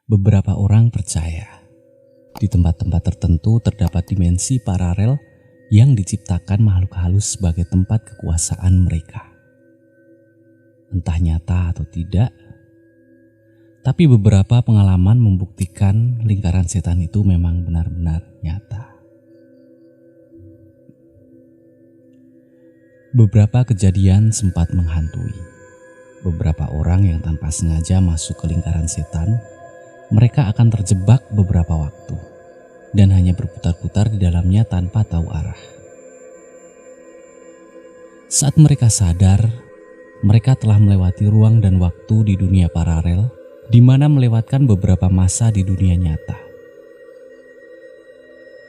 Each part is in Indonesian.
Beberapa orang percaya di tempat-tempat tertentu terdapat dimensi paralel yang diciptakan makhluk halus sebagai tempat kekuasaan mereka. Entah nyata atau tidak, tapi beberapa pengalaman membuktikan lingkaran setan itu memang benar-benar nyata. Beberapa kejadian sempat menghantui. Beberapa orang yang tanpa sengaja masuk ke lingkaran setan, mereka akan terjebak beberapa waktu dan hanya berputar-putar di dalamnya tanpa tahu arah. Saat mereka sadar, mereka telah melewati ruang dan waktu di dunia paralel, di mana melewatkan beberapa masa di dunia nyata.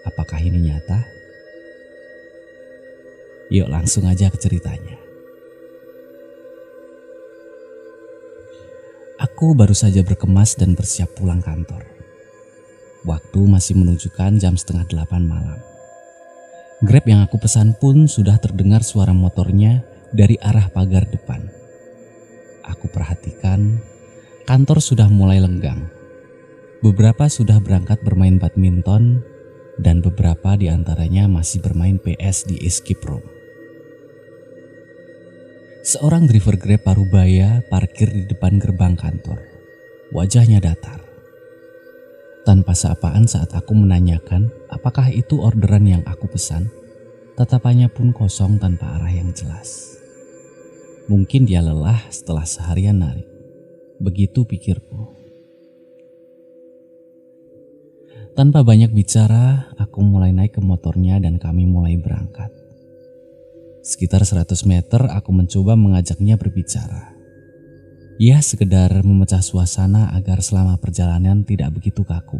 Apakah ini nyata? Yuk langsung aja ke ceritanya. Aku baru saja berkemas dan bersiap pulang kantor. Waktu masih menunjukkan jam 7:30 malam. Grab yang aku pesan pun sudah terdengar suara motornya dari arah pagar depan. Aku perhatikan, kantor sudah mulai lenggang. Beberapa sudah berangkat bermain badminton dan beberapa di antaranya masih bermain PS di escape room. Seorang driver Grab Parubaya parkir di depan gerbang kantor. Wajahnya datar. Tanpa sapaan saat aku menanyakan apakah itu orderan yang aku pesan, tatapannya pun kosong tanpa arah yang jelas. Mungkin dia lelah setelah seharian narik. Begitu pikirku. Tanpa banyak bicara, aku mulai naik ke motornya dan kami mulai berangkat. Sekitar 100 meter aku mencoba mengajaknya berbicara. Ya, sekedar memecah suasana agar selama perjalanan tidak begitu kaku.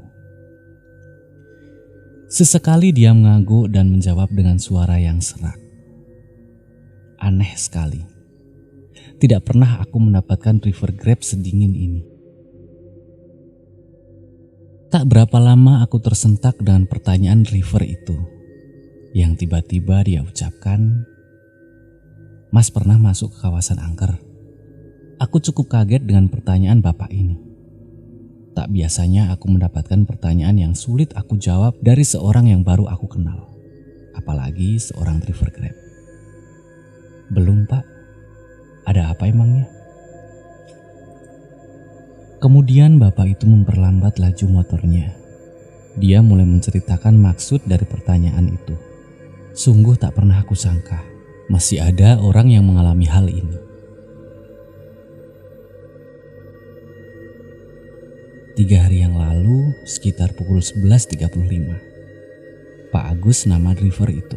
Sesekali dia mengangguk dan menjawab dengan suara yang serak. Aneh sekali. Tidak pernah aku mendapatkan driver Grab sedingin ini. Tak berapa lama aku tersentak dengan pertanyaan driver itu. Yang tiba-tiba dia ucapkan, "Mas pernah masuk ke kawasan angker?" Aku cukup kaget dengan pertanyaan bapak ini. Tak biasanya aku mendapatkan pertanyaan yang sulit aku jawab dari seorang yang baru aku kenal. Apalagi seorang driver Grab. "Belum pak, ada apa emangnya?" Kemudian bapak itu memperlambat laju motornya. Dia mulai menceritakan maksud dari pertanyaan itu. Sungguh tak pernah aku sangka masih ada orang yang mengalami hal ini. 3 hari yang lalu, sekitar pukul 11.35, Pak Agus, nama driver itu,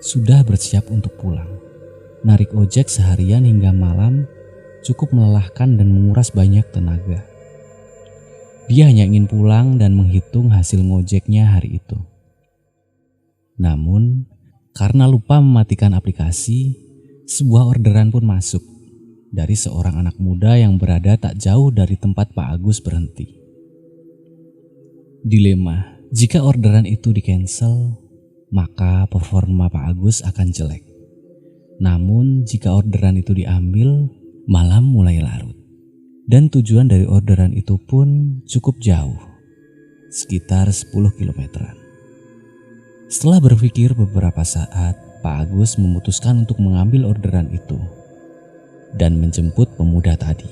sudah bersiap untuk pulang. Narik ojek seharian hingga malam cukup melelahkan dan menguras banyak tenaga. Dia hanya ingin pulang dan menghitung hasil ngojeknya hari itu. Namun, karena lupa mematikan aplikasi, sebuah orderan pun masuk dari seorang anak muda yang berada tak jauh dari tempat Pak Agus berhenti. Dilema, jika orderan itu di-cancel, maka performa Pak Agus akan jelek. Namun jika orderan itu diambil, malam mulai larut. Dan tujuan dari orderan itu pun cukup jauh, sekitar 10 kilometeran. Setelah berpikir beberapa saat, Pak Agus memutuskan untuk mengambil orderan itu dan menjemput pemuda tadi.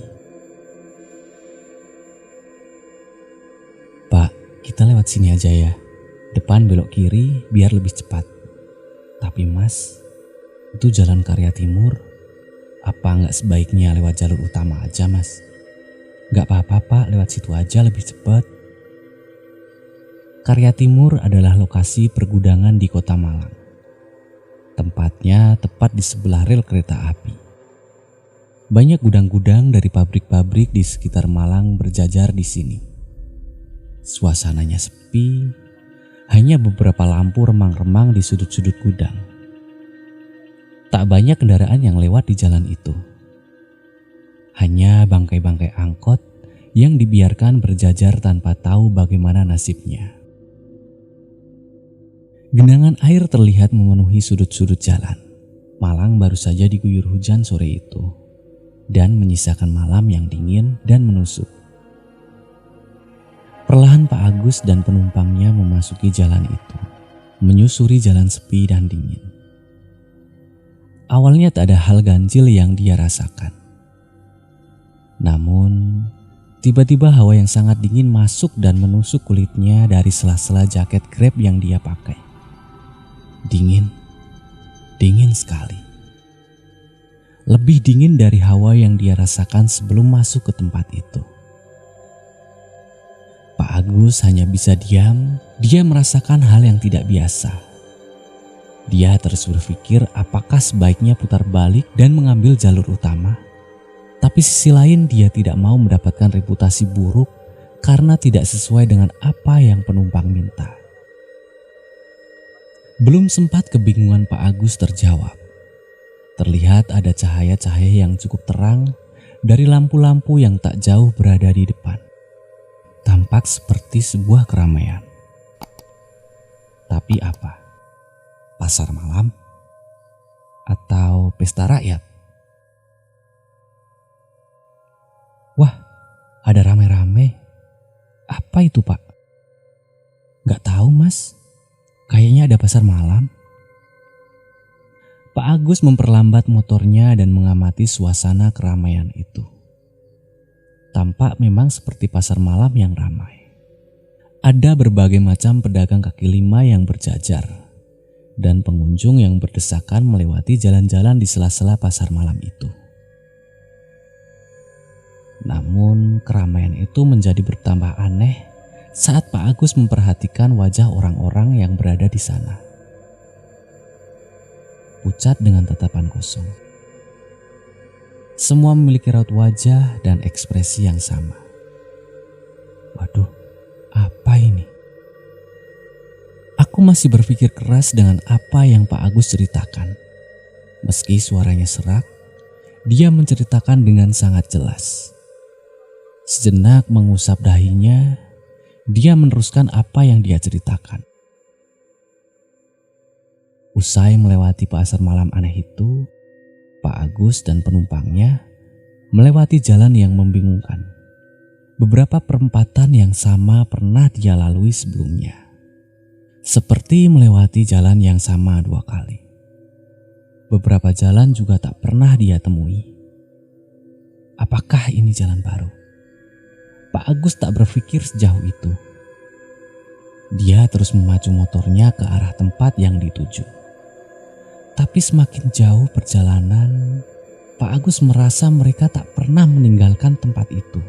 "Pak, kita lewat sini aja ya. Depan belok kiri biar lebih cepat." "Tapi mas, itu jalan Karya Timur. Apa nggak sebaiknya lewat jalur utama aja mas?" "Nggak apa-apa pak, lewat situ aja lebih cepat." Karya Timur adalah lokasi pergudangan di Kota Malang. Tempatnya tepat di sebelah rel kereta api. Banyak gudang-gudang dari pabrik-pabrik di sekitar Malang berjajar di sini. Suasananya sepi, hanya beberapa lampu remang-remang di sudut-sudut gudang. Tak banyak kendaraan yang lewat di jalan itu. Hanya bangkai-bangkai angkot yang dibiarkan berjajar tanpa tahu bagaimana nasibnya. Genangan air terlihat memenuhi sudut-sudut jalan. Malang baru saja diguyur hujan sore itu dan menyisakan malam yang dingin dan menusuk. Perlahan Pak Agus dan penumpangnya memasuki jalan itu, menyusuri jalan sepi dan dingin. Awalnya tak ada hal ganjil yang dia rasakan. Namun, tiba-tiba hawa yang sangat dingin masuk dan menusuk kulitnya dari sela-sela jaket Grab yang dia pakai. Dingin sekali. Lebih dingin dari hawa yang dia rasakan sebelum masuk ke tempat itu. Pak Agus hanya bisa diam, dia merasakan hal yang tidak biasa. Dia terus berpikir apakah sebaiknya putar balik dan mengambil jalur utama. Tapi sisi lain dia tidak mau mendapatkan reputasi buruk karena tidak sesuai dengan apa yang penumpang minta. Belum sempat kebingungan Pak Agus terjawab. Terlihat ada cahaya-cahaya yang cukup terang dari lampu-lampu yang tak jauh berada di depan. Tampak seperti sebuah keramaian. Tapi apa? Pasar malam? Atau pesta rakyat? Wah, ada rame-rame. Apa itu, Pak? Gak tahu, Mas. Kayaknya ada pasar malam. Pak Agus memperlambat motornya dan mengamati suasana keramaian itu. Tampak memang seperti pasar malam yang ramai. Ada berbagai macam pedagang kaki lima yang berjajar dan pengunjung yang berdesakan melewati jalan-jalan di sela-sela pasar malam itu. Namun keramaian itu menjadi bertambah aneh saat Pak Agus memperhatikan wajah orang-orang yang berada di sana. Pucat dengan tatapan kosong. Semua memiliki raut wajah dan ekspresi yang sama. Waduh, apa ini? Aku masih berpikir keras dengan apa yang Pak Agus ceritakan. Meski suaranya serak, dia menceritakan dengan sangat jelas. Sejenak mengusap dahinya, dia meneruskan apa yang dia ceritakan. Usai melewati pasar malam aneh itu, Pak Agus dan penumpangnya melewati jalan yang membingungkan. Beberapa perempatan yang sama pernah dia lalui sebelumnya. Seperti melewati jalan yang sama 2 kali. Beberapa jalan juga tak pernah dia temui. Apakah ini jalan baru? Pak Agus tak berpikir sejauh itu. Dia terus memacu motornya ke arah tempat yang dituju. Tapi semakin jauh perjalanan, Pak Agus merasa mereka tak pernah meninggalkan tempat itu.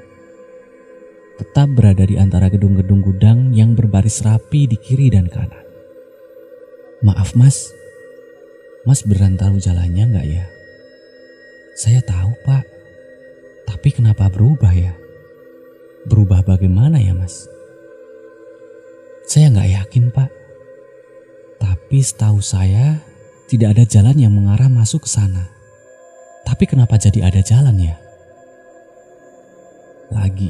Tetap berada di antara gedung-gedung gudang yang berbaris rapi di kiri dan kanan. Maaf Mas beneran tahu jalannya nggak ya? Saya tahu Pak, tapi kenapa berubah ya? Berubah bagaimana ya Mas? Saya nggak yakin Pak, tapi setahu saya tidak ada jalan yang mengarah masuk ke sana. Tapi kenapa jadi ada jalan ya? Lagi,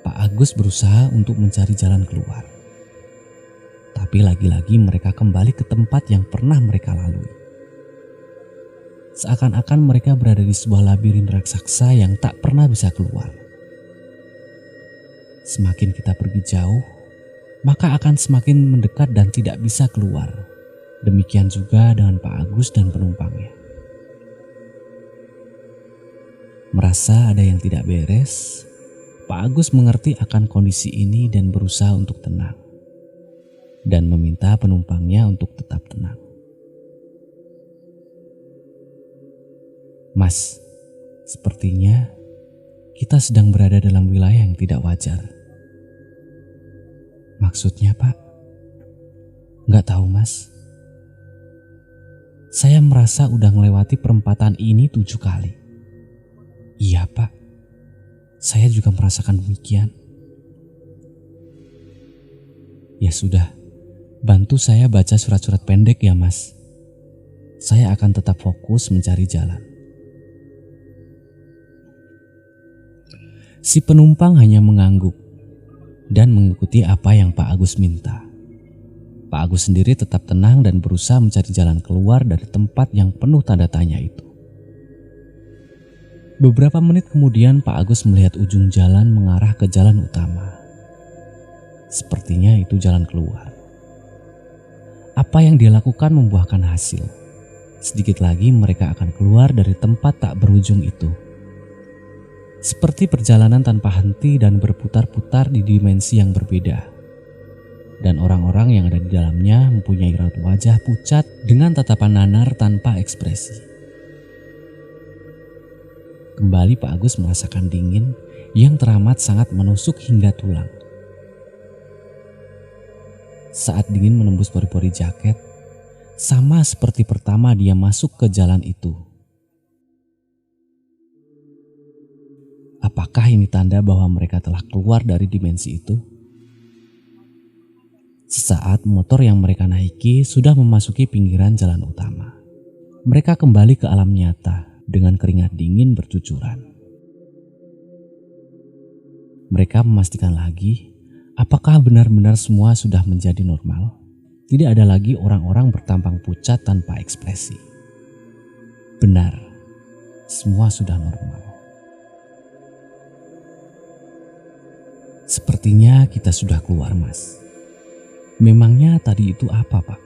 Pak Agus berusaha untuk mencari jalan keluar. Tapi lagi-lagi mereka kembali ke tempat yang pernah mereka lalui. Seakan-akan mereka berada di sebuah labirin raksasa yang tak pernah bisa keluar. Semakin kita pergi jauh, maka akan semakin mendekat dan tidak bisa keluar. Demikian juga dengan Pak Agus dan penumpangnya. Merasa ada yang tidak beres, Pak Agus mengerti akan kondisi ini dan berusaha untuk tenang. Dan meminta penumpangnya untuk tetap tenang. Mas, sepertinya kita sedang berada dalam wilayah yang tidak wajar. Maksudnya Pak? Nggak tahu Mas. Saya merasa udah melewati perempatan ini 7 kali. Iya Pak, saya juga merasakan demikian. Ya sudah, bantu saya baca surat-surat pendek ya Mas. Saya akan tetap fokus mencari jalan. Si penumpang hanya mengangguk dan mengikuti apa yang Pak Agus minta. Pak Agus sendiri tetap tenang dan berusaha mencari jalan keluar dari tempat yang penuh tanda tanya itu. Beberapa menit kemudian Pak Agus melihat ujung jalan mengarah ke jalan utama. Sepertinya itu jalan keluar. Apa yang dia lakukan membuahkan hasil. Sedikit lagi mereka akan keluar dari tempat tak berujung itu. Seperti perjalanan tanpa henti dan berputar-putar di dimensi yang berbeda. Dan orang-orang yang ada di dalamnya mempunyai raut wajah pucat dengan tatapan nanar tanpa ekspresi. Kembali Pak Agus merasakan dingin yang teramat sangat menusuk hingga tulang. Saat dingin menembus pori-pori jaket, sama seperti pertama dia masuk ke jalan itu. Apakah ini tanda bahwa mereka telah keluar dari dimensi itu? Sesaat motor yang mereka naiki sudah memasuki pinggiran jalan utama. Mereka kembali ke alam nyata dengan keringat dingin bercucuran. Mereka memastikan lagi apakah benar-benar semua sudah menjadi normal. Tidak ada lagi orang-orang bertampang pucat tanpa ekspresi. Benar, semua sudah normal. Sepertinya kita sudah keluar, Mas. Memangnya tadi itu apa, Pak?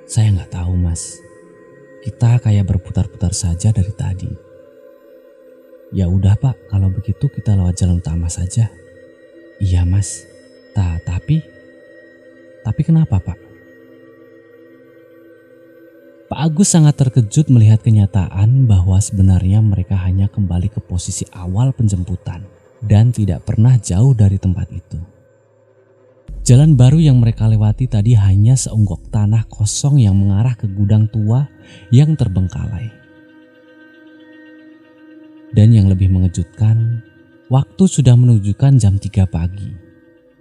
Saya nggak tahu, Mas. Kita kayak berputar-putar saja dari tadi. Ya udah, Pak, kalau begitu kita lewat jalan utama saja. Iya, Mas. Tapi kenapa, Pak? Pak Agus sangat terkejut melihat kenyataan bahwa sebenarnya mereka hanya kembali ke posisi awal penjemputan dan tidak pernah jauh dari tempat itu. Jalan baru yang mereka lewati tadi hanya seonggok tanah kosong yang mengarah ke gudang tua yang terbengkalai. Dan yang lebih mengejutkan, waktu sudah menunjukkan jam 3 pagi.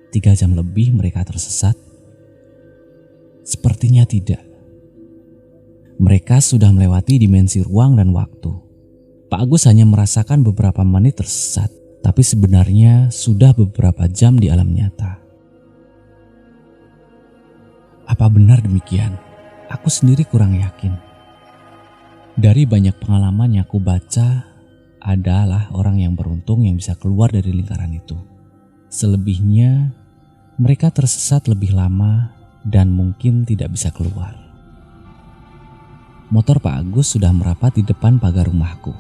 3 jam lebih mereka tersesat? Sepertinya tidak. Mereka sudah melewati dimensi ruang dan waktu. Pak Agus hanya merasakan beberapa menit tersesat, tapi sebenarnya sudah beberapa jam di alam nyata. Apa benar demikian? Aku sendiri kurang yakin. Dari banyak pengalaman yang aku baca, adalah orang yang beruntung yang bisa keluar dari lingkaran itu. Selebihnya, mereka tersesat lebih lama dan mungkin tidak bisa keluar. Motor Pak Agus sudah merapat di depan pagar rumahku.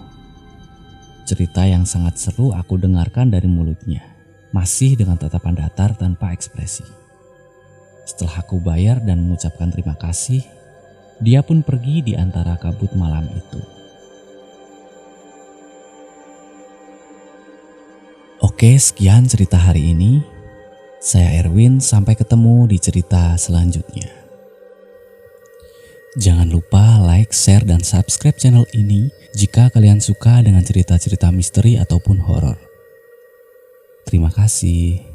Cerita yang sangat seru aku dengarkan dari mulutnya, masih dengan tatapan datar tanpa ekspresi. Setelah aku bayar dan mengucapkan terima kasih, dia pun pergi di antara kabut malam itu. Oke, sekian cerita hari ini. Saya Erwin, sampai ketemu di cerita selanjutnya. Jangan lupa like, share, dan subscribe channel ini jika kalian suka dengan cerita-cerita misteri ataupun horor. Terima kasih.